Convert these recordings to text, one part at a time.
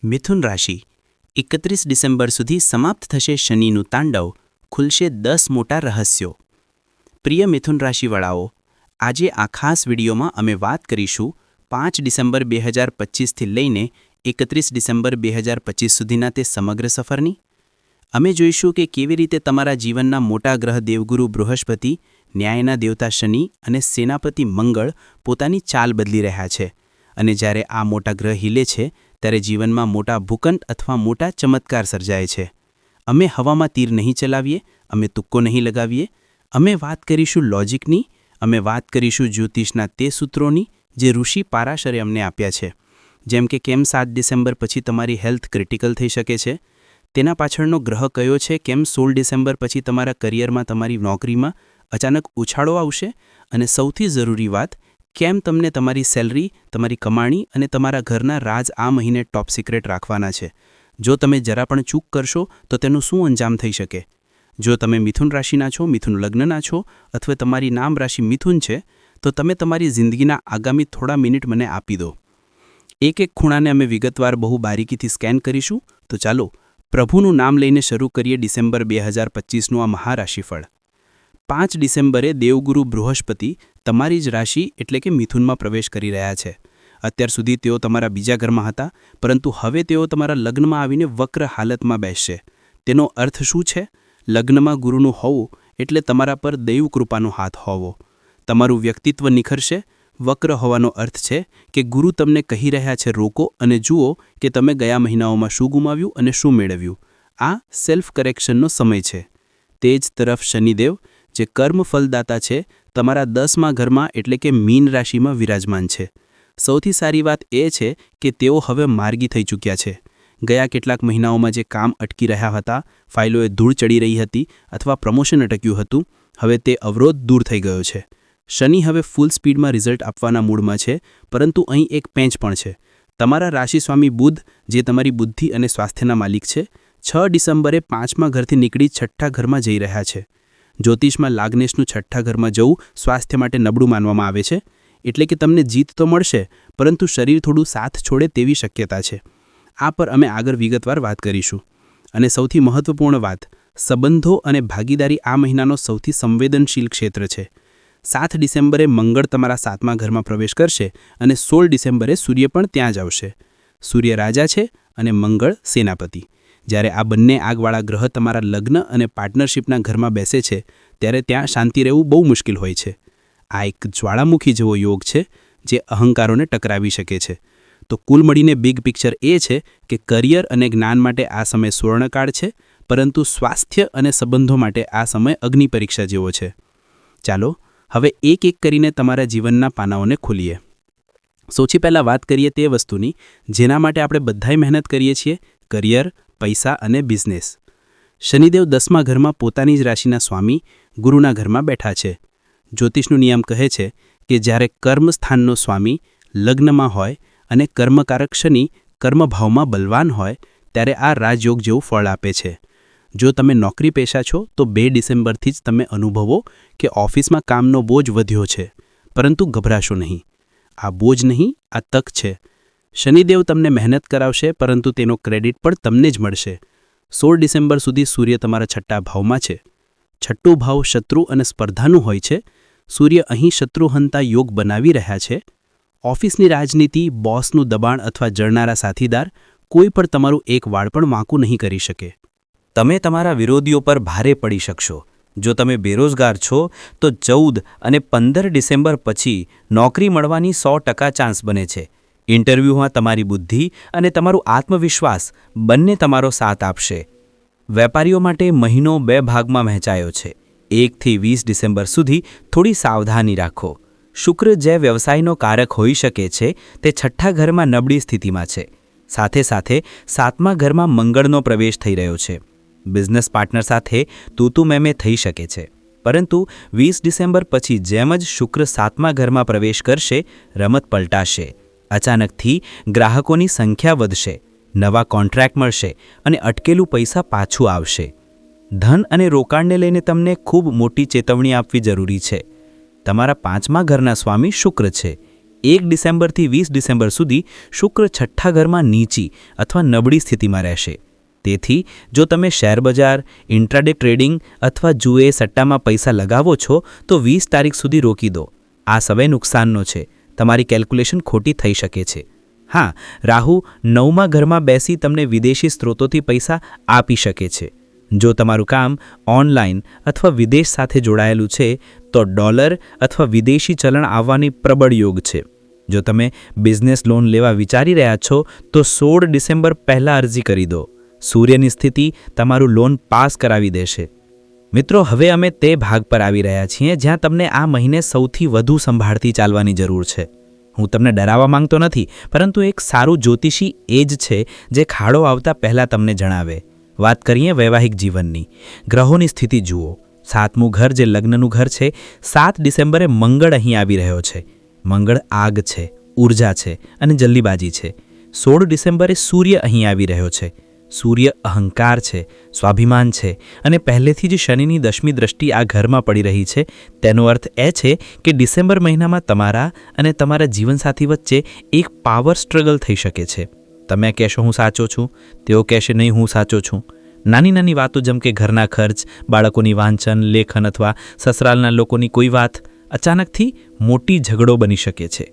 મિથુન રાશિ 31 ડિસેમ્બર સુધી સમાપ્ત થશે શનિનું તાંડવ, ખુલશે 10 મોટા રહસ્યો. પ્રિય મિથુન રાશિવાળાઓ, આજે આ ખાસ વિડીયોમાં અમે વાત કરીશું 5 ડિસેમ્બર 2025થી લઈને 31 ડિસેમ્બર 2025 સુધીના તે સમગ્ર સફરની. અમે જોઈશું કે કેવી રીતે તમારા જીવનના મોટા ગ્રહ દેવગુરુ બૃહસ્પતિ, ન્યાયના દેવતા શનિ અને સેનાપતિ મંગળ પોતાની ચાલ બદલી રહ્યા છે. અને જ્યારે આ મોટા ગ્રહ હિલે છે ત્યારે જીવનમાં મોટા ભૂકંપ અથવા મોટા ચમત્કાર સર્જાય છે. અમે હવામાં તીર નહીં ચલાવીએ, અમે તુક્કો નહીં લગાવીએ. અમે વાત કરીશું લોજિકની, અમે વાત કરીશું જ્યોતિષના તે સૂત્રોની જે ઋષિ પારાશરે અમને આપ્યા છે. જેમ કે કેમ 7 ડિસેમ્બર પછી તમારી હેલ્થ ક્રિટિકલ થઈ શકે છે, તેના પાછળનો ગ્રહ કયો છે, કેમ 16 ડિસેમ્બર પછી તમારા કરિયરમાં, તમારી નોકરીમાં અચાનક ઉછાળો આવશે, અને સૌથી જરૂરી વાત, કેમ તમને તમારી સેલરી, તમારી કમાણી અને તમારા ઘરના રાજ આ મહિને ટોપ સિક્રેટ રાખવાના છે. જો તમે જરા પણ ચૂક કરશો તો તેનું શું અંજામ થઈ શકે. જો તમે મિથુન રાશિના છો, મિથુન લગ્નના છો અથવા તમારી નામ રાશિ મિથુન છે, તો તમે તમારી જિંદગીના આગામી થોડા મિનિટ મને આપી દો. એક એક ખૂણાને અમે વિગતવાર બહુ બારીકીથી સ્કેન કરીશું. તો ચાલો પ્રભુનું નામ લઈને શરૂ કરીએ ડિસેમ્બર 2025નું આ મહારાશિફળ. 5 ડિસેમ્બરે દેવગુરુ બૃહસ્પતિ તમારી જ રાશિ એટલે કે મિથુનમાં પ્રવેશ કરી રહ્યા છે. અત્યાર સુધી તેઓ તમારા બીજા ઘરમાં હતા, પરંતુ હવે તેઓ તમારા લગ્નમાં આવીને વક્ર હાલતમાં બેસશે. તેનો અર્થ શું છે? લગ્નમાં ગુરુનું હોવું એટલે તમારા પર દૈવ કૃપાનો હાથ હોવો. તમારું વ્યક્તિત્વ નિખરશે. વક્ર હોવાનો અર્થ છે કે ગુરુ તમને કહી રહ્યા છે રોકો અને જુઓ કે તમે ગયા મહિનાઓમાં શું ગુમાવ્યું અને શું મેળવ્યું. આ સેલ્ફ કરેક્શનનો સમય છે. તે જ તરફ શનિદેવ, જે કર્મ ફલદાતા છે, તમારા 10મા ઘરમાં એટલે કે મીન રાશિમાં વિરાજમાન છે. સૌથી સારી વાત એ છે કે તેઓ હવે માર્ગી થઈ ચૂક્યા છે. ગયા કેટલાક મહિનાઓમાં જે કામ અટકી રહ્યા હતા, ફાઇલોએ ધૂળ ચડી રહી હતી અથવા પ્રમોશન અટક્યું હતું, હવે તે અવરોધ દૂર થઈ ગયો છે. શનિ હવે ફૂલ સ્પીડમાં રિઝલ્ટ આપવાના મૂડમાં છે, પરંતુ અહીં એક પેંચ પણ છે. તમારા રાશિસ્વામી બુધ, જે તમારી બુદ્ધિ અને સ્વાસ્થ્યના માલિક છે, 6 ડિસેમ્બરે 5મા ઘરથી નીકળી 6ઠ્ઠા ઘરમાં જઈ રહ્યા છે. જ્યોતિષમાં લાગ્નેશનું 6ઠ્ઠા ઘરમાં જવું સ્વાસ્થ્ય માટે નબળું માનવામાં આવે છે. એટલે કે તમને જીત તો મળશે, પરંતુ શરીર થોડું સાથ છોડે તેવી શક્યતા છે. આ પર અમે આગળ વિગતવાર વાત કરીશું. અને સૌથી મહત્વપૂર્ણ વાત, સંબંધો અને ભાગીદારી આ મહિનાનો સૌથી સંવેદનશીલ ક્ષેત્ર છે. 7 ડિસેમ્બરે મંગળ તમારા 7મા ઘરમાં પ્રવેશ કરશે અને 16 ડિસેમ્બરે સૂર્ય પણ ત્યાં જ આવશે. સૂર્ય રાજા છે અને મંગળ સેનાપતિ. જ્યારે આ બંને આગવાળા ગ્રહ તમારા લગ્ન અને પાર્ટનરશિપના ઘરમાં બેસે છે, ત્યારે ત્યાં શાંતિ રહેવું બહુ મુશ્કેલ હોય છે. આ એક જ્વાળામુખી જેવો યોગ છે જે અહંકારોને ટકરાવી શકે છે. તો કુલ મળીને બિગ પિક્ચર એ છે કે કરિયર અને જ્ઞાન માટે આ સમય સુવર્ણકાળ છે, પરંતુ સ્વાસ્થ્ય અને સંબંધો માટે આ સમય અગ્નિ પરીક્ષા જેવો છે. ચાલો હવે એક એક કરીને તમારા જીવનના પાનાઓને ખોલીએ. સૌથી પહેલાં વાત કરીએ તે વસ્તુની જેના માટે આપણે બધાય મહેનત કરીએ છીએ: કરિયર, પૈસા અને બિઝનેસ. શનિદેવ 10મા ઘરમાં પોતાની જ રાશિના સ્વામી ગુરુના ઘરમાં બેઠા છે. જ્યોતિષનો નિયમ કહે છે કે જ્યારે કર્મસ્થાનનો સ્વામી લગ્નમાં હોય અને કર્મકારક શનિ કર્મભાવમાં બલવાન હોય, ત્યારે આ રાજયોગ જેવું ફળ આપે છે. જો તમે નોકરી પેશા છો તો 2 ડિસેમ્બરથી જ તમે અનુભવો કે ઓફિસમાં કામનો બોજ વધ્યો છે, પરંતુ ગભરાશો નહીં. આ બોજ નહીં, આ તક છે. શનિદેવ તમને મહેનત કરાવશે, પરંતુ તેનો ક્રેડિટ પણ તમને જ મળશે. 16 ડિસેમ્બર સુધી સૂર્ય તમારા 6ઠ્ઠા ભાવમાં છે. 6ઠ્ઠો ભાવ શત્રુ અને સ્પર્ધાનું હોય છે. સૂર્ય અહીં શત્રુહંતા યોગ બનાવી રહ્યા છે. ઓફિસની રાજનીતિ, બોસનું દબાણ અથવા જળનારા સાથીદાર, કોઈ પણ તમારું એક વાળ પણ વાંકું નહીં કરી શકે. તમે તમારા વિરોધીઓ પર ભારે પડી શકશો. જો તમે બેરોજગાર છો તો 14 અને 15 ડિસેમ્બર પછી નોકરી મળવાની 100% ચાન્સ બને છે. ઇન્ટરવ્યૂમાં તમારી બુદ્ધિ અને તમારું આત્મવિશ્વાસ બંને તમારો સાથ આપશે. વેપારીઓ માટે મહિનો 2 ભાગમાં વહેંચાયો છે. 1 થી 20 ડિસેમ્બર સુધી થોડી સાવધાની રાખો. શુક્ર, જે વ્યવસાયનો કારક હોઈ શકે છે, તે 6ઠ્ઠા ઘરમાં નબળી સ્થિતિમાં છે. સાથે સાથે 7મા ઘરમાં મંગળનો પ્રવેશ થઈ રહ્યો છે. બિઝનેસ પાર્ટનર સાથે તૂતુમેમે થઈ શકે છે. પરંતુ 20 ડિસેમ્બર પછી જેમ જ શુક્ર 7મા ઘરમાં પ્રવેશ કરશે, રમત પલટાશે. અચાનકથી ગ્રાહકોની સંખ્યા વધશે, નવા કોન્ટ્રાક્ટ મળશે અને અટકેલું પૈસા પાછું આવશે. ધન અને રોકાણને લઈને તમને ખૂબ મોટી ચેતવણી આપવી જરૂરી છે. તમારા 5મા ઘરના સ્વામી શુક્ર છે. 1 ડિસેમ્બરથી 20 ડિસેમ્બર સુધી શુક્ર છઠ્ઠા ઘરમાં નીચી અથવા નબળી સ્થિતિમાં રહેશે. તેથી જો તમે શેરબજાર, ઇન્ટ્રાડે ટ્રેડિંગ અથવા જુએ સટ્ટામાં પૈસા લગાવો છો તો 20 તારીખ સુધી રોકી દો. આ સમય નુકસાનનો છે. તમારી કેલ્ક્યુલેશન ખોટી થઈ શકે છે. હા, રાહુ 9મા ઘરમાં બેસી તમને વિદેશી સ્ત્રોતોથી પૈસા આપી શકે છે. જો તમારું કામ ઓનલાઈન અથવા વિદેશ સાથે જોડાયેલું છે તો ડોલર અથવા વિદેશી ચલણ આવવાની પ્રબળ યોગ છે. જો તમે બિઝનેસ લોન લેવા વિચારી રહ્યા છો તો 16 ડિસેમ્બર પહેલાં અરજી કરી દો. સૂર્યની સ્થિતિ તમારું લોન પાસ કરાવી દેશે. મિત્રો, હવે અમે તે ભાગ પર આવી રહ્યા છીએ જ્યાં તમને આ મહિને સૌથી વધુ સંભાળતી ચાલવાની જરૂર છે. હું તમને ડરાવવા માંગતો નથી, પરંતુ એક સારું જ્યોતિષી એ જ છે જે ખાડો આવતા પહેલાં તમને જણાવે. વાત કરીએ વૈવાહિક જીવનની. ગ્રહોની સ્થિતિ જુઓ. 7મું ઘર જે લગ્નનું ઘર છે, 7 ડિસેમ્બરે મંગળ અહીં આવી રહ્યો છે. મંગળ આગ છે, ઊર્જા છે અને જલ્દીબાજી છે. 16 ડિસેમ્બરે સૂર્ય અહીં આવી રહ્યો છે. સૂર્ય અહંકાર છે, સ્વાભિમાન છે અને પહેલેથી જ શનિની 10મી દ્રષ્ટિ આ ઘરમાં પડી રહી છે. તેનો અર્થ એ છે કે ડિસેમ્બર મહિનામાં તમારા અને તમારા જીવનસાથી વચ્ચે એક પાવર સ્ટ્રગલ થઈ શકે છે. તમે કહેશો હું સાચો છું, તેઓ કહેશે નહીં હું સાચો છું. નાની નાની વાતો જેમ કે ઘરના ખર્ચ, બાળકોની વાંચન, લેખન અથવા સસરાલના લોકોની કોઈ વાત અચાનકથી મોટી ઝઘડો બની શકે છે.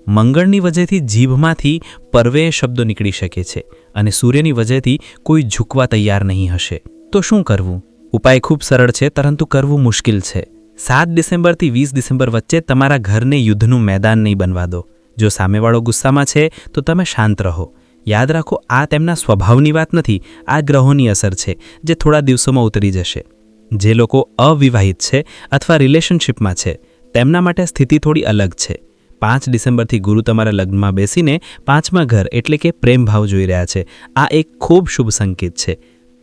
મંગળની વજહથી જીભમાંથી પરવેય શબ્દો નીકળી શકે છે અને સૂર્યની વજહથી કોઈ ઝૂકવા તૈયાર નહીં હશે. તો શું કરવું? ઉપાય ખૂબ સરળ છે, પરંતુ કરવું મુશ્કેલ છે. 7 ડિસેમ્બરથી 20 ડિસેમ્બર વચ્ચે તમારા ઘરને યુદ્ધનું મેદાન નહીં બનવા દો. જો સામેવાળો ગુસ્સામાં છે તો તમે શાંત રહો. યાદ રાખો, આ તેમના સ્વભાવની વાત નથી, આ ગ્રહોની અસર છે જે થોડા દિવસોમાં ઉતરી જશે. જે લોકો અવિવાહિત છે અથવા રિલેશનશિપમાં છે તેમના માટે સ્થિતિ થોડી અલગ છે. 5 ડિસેમ્બરથી ગુરુ તમારા લગ્નમાં બેસીને 5મા ઘર એટલે કે પ્રેમ ભાવ જોઈ રહ્યા છે. આ એક ખૂબ શુભ સંકેત છે.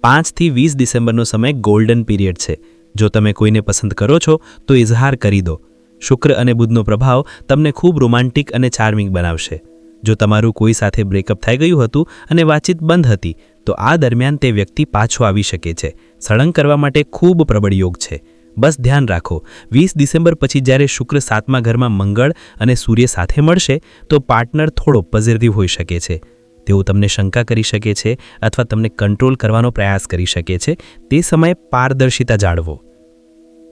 5 થી 20 ડિસેમ્બરનો સમય ગોલ્ડન પીરિયડ છે. જો તમે કોઈને પસંદ કરો છો તો ઇઝહાર કરી દો. શુક્ર અને બુધનો પ્રભાવ તમને ખૂબ રોમાન્ટિક અને ચાર્મિંગ બનાવશે. જો તમારું કોઈ સાથે બ્રેકઅપ થઈ ગયું હતું અને વાતચીત બંધ હતી તો આ દરમિયાન તે વ્યક્તિ પાછો આવી શકે છે. સળંગ કરવા માટે ખૂબ પ્રબળ યોગ છે. બસ ધ્યાન રાખો, 20 ડિસેમ્બર પછી જ્યારે શુક્ર 7મા ઘરમાં મંગળ અને સૂર્ય સાથે મળશે તો પાર્ટનર થોડો પોઝિટિવ હોઈ શકે છે. તેઓ તમને શંકા કરી શકે છે અથવા તમને કંટ્રોલ કરવાનો પ્રયાસ કરી શકે છે. તે સમયે પારદર્શિતા જાળવો.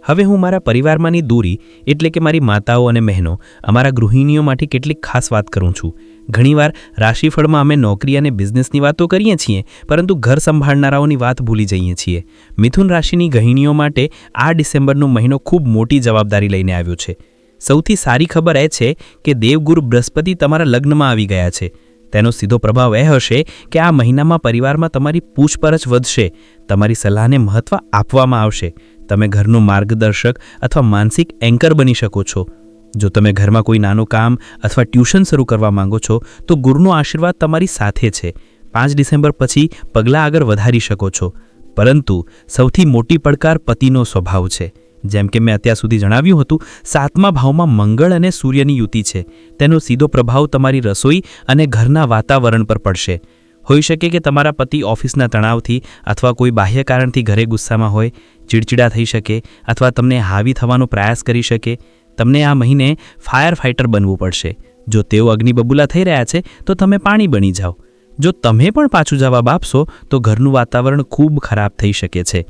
હવે હું મારા પરિવારમાંની દૂરી એટલે કે મારી માતાઓ અને બહેનો, અમારા ગૃહિણીઓ માટે કેટલીક ખાસ વાત કરું છું. ઘણીવાર રાશિફળમાં અમે નોકરી અને બિઝનેસની વાતો કરીએ છીએ, પરંતુ ઘર સંભાળનારાઓની વાત ભૂલી જઈએ છીએ. મિથુન રાશિની ગૃહિણીઓ માટે આ ડિસેમ્બરનો મહિનો ખૂબ મોટી જવાબદારી લઈને આવ્યો છે. સૌથી સારી ખબર એ છે કે દેવગુરુ બૃહસ્પતિ તમારા લગ્નમાં આવી ગયા છે. તેનો સીધો પ્રભાવ એ હશે કે આ મહિનામાં પરિવારમાં તમારી પૂછપરછ વધશે, તમારી સલાહને મહત્ત્વ આપવામાં આવશે. તમે ઘરનું માર્ગદર્શક અથવા માનસિક એન્કર બની શકો છો. જો તમે ઘરમાં કોઈ નાનું કામ અથવા ટ્યુશન શરૂ કરવા માંગો છો તો ગુરુનો આશીર્વાદ તમારી સાથે છે. 5 ડિસેમ્બર પછી પગલાં આગળ વધારી શકો છો. પરંતુ સૌથી મોટી પડકાર પતિનો સ્વભાવ છે. જેમ કે મેં અત્યાર સુધી જણાવ્યું હતું, 7મા ભાવમાં મંગળ અને સૂર્યની યુતિ છે. તેનો સીધો પ્રભાવ તમારી રસોઈ અને ઘરના વાતાવરણ પર પડશે. હોઈ શકે કે તમારા પતિ ઓફિસના તણાવથી અથવા કોઈ બાહ્ય કારણથી ઘરે ગુસ્સામાં હોય, ચીડચીડા થઈ શકે અથવા તમને હાવી થવાનો પ્રયાસ કરી શકે. તમને આ મહિને ફાયર ફાઇટર બનવું પડશે. જો તેઓ અગ્નિબબૂલા થઈ રહ્યા છે તો તમે પાણી બની જાઓ. જો તમે પણ પાછું જવાબ આપશો તો ઘરનું વાતાવરણ ખૂબ ખરાબ થઈ શકે છે.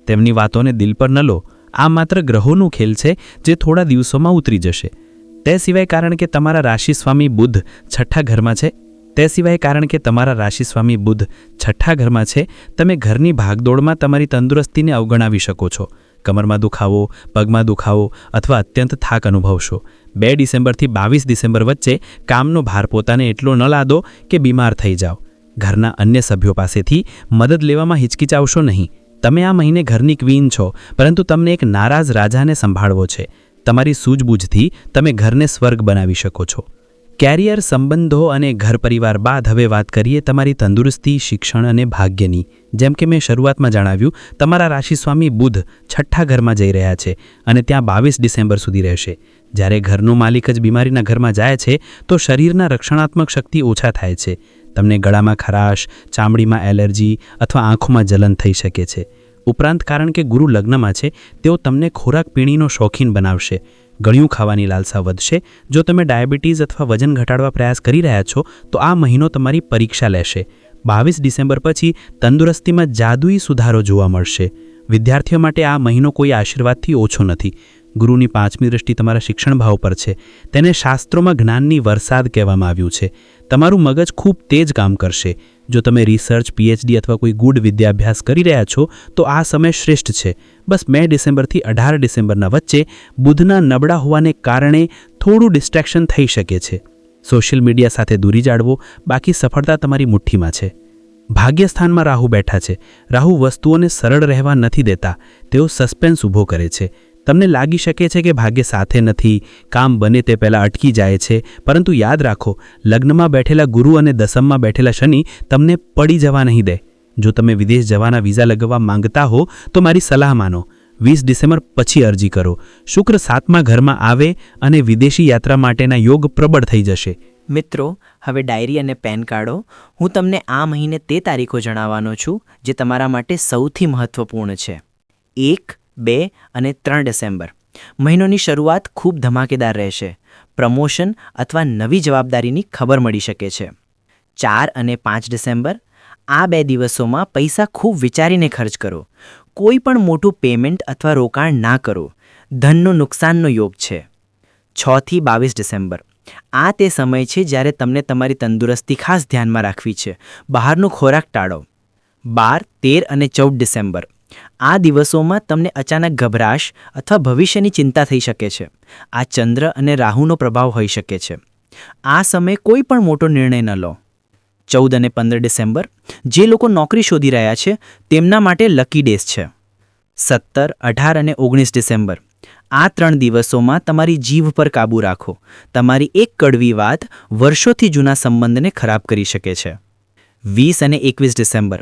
તેમની વાતોને દિલ પર ન લો. આ માત્ર ગ્રહોનું ખેલ છે જે થોડા દિવસોમાં ઉતરી જશે. તે સિવાય કારણ કે તમારા રાશિસ્વામી બુધ છઠ્ઠા ઘરમાં છે, તમે ઘરની ભાગદોડમાં તમારી તંદુરસ્તીને અવગણાવી શકો છો. કમરમાં દુખાવો, પગમાં દુખાવો અથવા અત્યંત થાક અનુભવશો. 2 ડિસેમ્બરથી 22 ડિસેમ્બર વચ્ચે કામનો ભાર પોતાને એટલો ન લાદો કે બીમાર થઈ જાઓ. ઘરના અન્ય સભ્યો પાસેથી મદદ લેવામાં હિચકિચાવશો નહીં. તમે આ મહિને ઘરની ક્વીન છો, પરંતુ તમને એક નારાજ રાજાને સંભાળવો છે. તમારી સૂઝબૂછથી તમે ઘરને સ્વર્ગ બનાવી શકો છો. કેરિયર, સંબંધો અને ઘર પરિવાર બાદ હવે વાત કરીએ તમારી તંદુરસ્તી, શિક્ષણ અને ભાગ્યની. જેમ કે મેં શરૂઆતમાં જણાવ્યું, તમારા રાશિસ્વામી બુધ છઠ્ઠા ઘરમાં જઈ રહ્યા છે અને ત્યાં 22 ડિસેમ્બર સુધી રહેશે. જ્યારે ઘરનો માલિક જ બીમારીના ઘરમાં જાય છે તો શરીરના રક્ષણાત્મક શક્તિ ઓછા થાય છે. તમને ગળામાં ખરાશ, ચામડીમાં એલર્જી અથવા આંખોમાં જલન થઈ શકે છે. ઉપરાંત કારણ કે ગુરુ લગ્નમાં છે, તેઓ તમને ખોરાક પીણીનો શોખીન બનાવશે. ગળ્યું ખાવાની લાલસા વધશે. જો તમે ડાયાબિટીસ અથવા વજન ઘટાડવા પ્રયાસ કરી રહ્યા છો તો આ મહિનો તમારી પરીક્ષા લેશે. 22 ડિસેમ્બર પછી તંદુરસ્તીમાં જાદુઈ સુધારો જોવા મળશે. વિદ્યાર્થીઓ માટે આ મહિનો કોઈ આશીર્વાદથી ઓછો નથી. ગુરુની 5મી દૃષ્ટિ તમારા શિક્ષણ ભાવ પર છે. તેને શાસ્ત્રોમાં જ્ઞાનની વરસાદ કહેવામાં આવ્યું છે. તમારું મગજ ખૂબ તેજ કામ કરશે. જો તમે રિસર્ચ, પીએચડી અથવા કોઈ ગુડ વિદ્યાભ્યાસ કરી રહ્યા છો તો આ સમય શ્રેષ્ઠ છે. બસ 2 ડિસેમ્બરથી 18 ડિસેમ્બરના વચ્ચે બુધના નબળા હોવાને કારણે થોડું ડિસ્ટ્રેક્શન થઈ શકે છે. સોશિયલ મીડિયા સાથે દૂરી જાળવો, બાકી સફળતા તમારી મુઠ્ઠીમાં છે. ભાગ્યસ્થાનમાં રાહુ બેઠા છે. રાહુ વસ્તુઓને સરળ રહેવા નથી દેતા. તેઓ સસ્પેન્સ ઊભો કરે છે. તમને લાગી શકે છે કે ભાગ્ય સાથે નથી, કામ બને તે પહેલાં અટકી જાય છે, પરંતુ યાદ રાખો, લગ્નમાં બેઠેલા ગુરુ અને દસમમાં બેઠેલા શનિ તમને પડી જવા નહીં દે. જો તમે વિદેશ જવાના વિઝા લગાવવા માંગતા હો તો મારી સલાહ માનો. 20 ડિસેમ્બર પછી અરજી કરો. શુક્ર 7મા ઘરમાં આવે અને વિદેશી યાત્રા માટેના યોગ પ્રબળ થઈ જશે. મિત્રો, હવે ડાયરી અને પેન કાઢો. હું તમને આ મહિને તે તારીખો જણાવવાનો છું જે તમારા માટે સૌથી મહત્વપૂર્ણ છે. 1, 2 અને 3 ડિસેમ્બર. મહિનોની શરૂઆત ખૂબ ધમાકેદાર રહેશે. પ્રમોશન અથવા નવી જવાબદારીની ખબર મળી શકે છે. 4 અને 5 ડિસેમ્બર. આ 2 દિવસોમાં પૈસા ખૂબ વિચારીને ખર્ચ કરો. કોઈ પણ મોટું પેમેન્ટ અથવા રોકાણ ના કરો. ધનનો નુકસાનનો યોગ છે. 6 થી 22 ડિસેમ્બર. આ તે સમય છે જ્યારે તમને તમારી તંદુરસ્તી ખાસ ધ્યાનમાં રાખવી છે. બહારનો ખોરાક ટાળો. 12, 13 અને 14 ડિસેમ્બર. આ દિવસોમાં તમને અચાનક ગભરાશ અથવા ભવિષ્યની ચિંતા થઈ શકે છે. આ ચંદ્ર અને રાહુનો પ્રભાવ હોઈ શકે છે. આ સમયે કોઈ પણ મોટો નિર્ણય ન લો. 14 અને 15 ડિસેમ્બર. જે લોકો નોકરી શોધી રહ્યા છે તેમના માટે લકી ડેઝ છે. 17, 18 અને 19 ડિસેમ્બર. આ 3 દિવસોમાં તમારી જીભ પર કાબૂ રાખો. તમારી એક કડવી વાત વર્ષોથી જૂના સંબંધને ખરાબ કરી શકે છે. 20 અને 21 ડિસેમ્બર.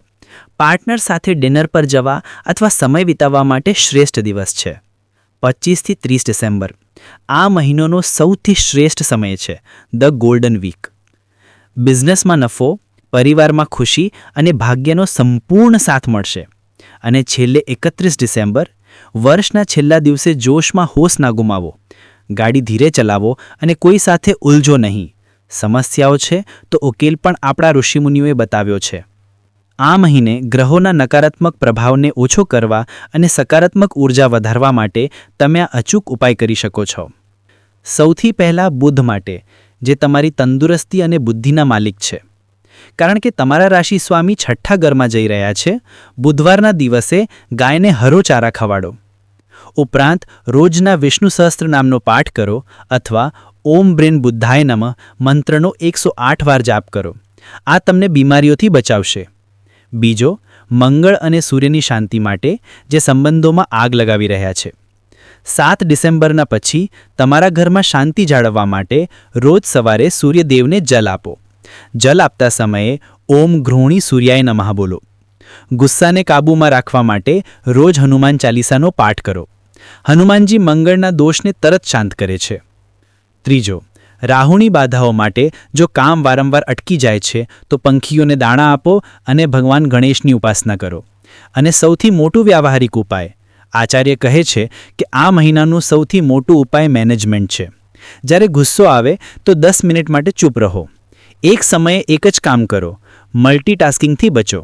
પાર્ટનર સાથે ડિનર પર જવા અથવા સમય વિતાવવા માટે શ્રેષ્ઠ દિવસ છે. 25 થી 30 ડિસેમ્બર. આ મહિનોનો સૌથી શ્રેષ્ઠ સમય છે. The golden week. બિઝનેસમાં નફો, પરિવારમાં ખુશી અને ભાગ્યનો સંપૂર્ણ સાથ મળશે. અને છેલ્લે 31 ડિસેમ્બર. વર્ષના છેલ્લા દિવસે જોશમાં હોશ ના ગુમાવો. ગાડી ધીરે ચલાવો અને કોઈ સાથે ઉલઝો નહીં. સમસ્યાઓ છે તો ઉકેલ પણ આપણા ઋષિમુનિઓએ બતાવ્યો છે. આ મહિને ગ્રહોના નકારાત્મક પ્રભાવને ઓછો કરવા અને સકારાત્મક ઉર્જા વધારવા માટે તમે આ અચૂક ઉપાય કરી શકો છો. સૌથી પહેલાં બુધ માટે, જે તમારી તંદુરસ્તી અને બુદ્ધિના માલિક છે. કારણ કે તમારા રાશિ સ્વામી 6ઠ્ઠા ઘરમાં જઈ રહ્યા છે, બુધવારના દિવસે ગાયને હરો ચારા ખવાડો. ઉપરાંત રોજના વિષ્ણુ સહસ્ત્ર નામનો પાઠ કરો અથવા ઓમ બ્રેન બુદ્ધાય નમઃ મંત્રનો 108 વાર જાપ કરો. આ તમને બીમારીઓથી બચાવશે. બીજો, મંગળ અને સૂર્યની શાંતિ માટે, જે સંબંધોમાં આગ લગાવી રહ્યા છે. 7 ડિસેમ્બરના પછી તમારા ઘરમાં શાંતિ જાળવવા માટે રોજ સવારે સૂર્યદેવને જલ આપો. જલ આપતા સમયે ઓમ ઘૃણી સૂર્યાય નમઃ બોલો. ગુસ્સાને કાબૂમાં રાખવા માટે રોજ હનુમાન ચાલીસાનો પાઠ કરો. હનુમાનજી મંગળના દોષને તરત શાંત કરે છે. ત્રીજો, રાહુની બાધાઓ માટે જો કામ વારંવાર અટકી જાય છે તો પંખીઓને દાણા આપો અને ભગવાન ગણેશની ઉપાસના કરો. અને સૌથી મોટું વ્યાવહારિક ઉપાય, આચાર્ય કહે છે કે આ મહિનાનું સૌથી મોટું ઉપાય મેનેજમેન્ટ છે. જ્યારે ગુસ્સો આવે તો 10 મિનિટ માટે ચૂપ રહો. એક સમયે એક જ કામ કરો. મલ્ટીટાસ્કિંગથી બચો.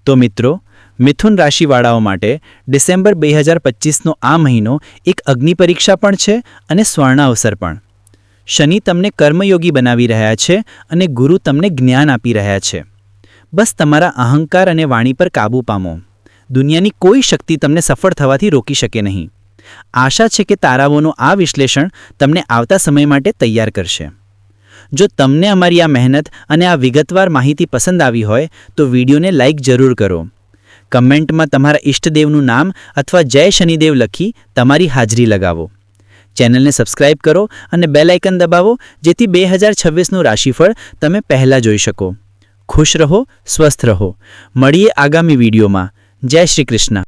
તો મિત્રો, મિથુન રાશિવાળાઓ માટે ડિસેમ્બર 2025નો આ મહિનો એક અગ્નિ પરીક્ષા પણ છે અને સ્વર્ણ અવસર પણ. શનિ તમને કર્મયોગી બનાવી રહ્યા છે અને ગુરુ તમને જ્ઞાન આપી રહ્યા છે. બસ તમારા અહંકાર અને વાણી પર કાબૂ પામો. દુનિયાની કોઈ શક્તિ તમને સફળ થવાથી રોકી શકે નહીં. આશા છે કે તારાઓનું આ વિશ્લેષણ તમને આવતા સમય માટે તૈયાર કરશે. જો તમને અમારી આ મહેનત અને આ વિગતવાર માહિતી પસંદ આવી હોય તો વિડીયોને લાઇક જરૂર કરો. કમેન્ટમાં તમારા ઇષ્ટદેવનું નામ અથવા જય શનિદેવ લખી તમારી હાજરી લગાવો. ચેનલને સબસ્ક્રાઇબ કરો અને બેલ આઇકન દબાવો, જેથી 2026નું રાશિફળ તમે પહેલાં જોઈ શકો. ખુશ રહો, સ્વસ્થ રહો. મળીએ આગામી વિડીયોમાં. જય શ્રી કૃષ્ણ.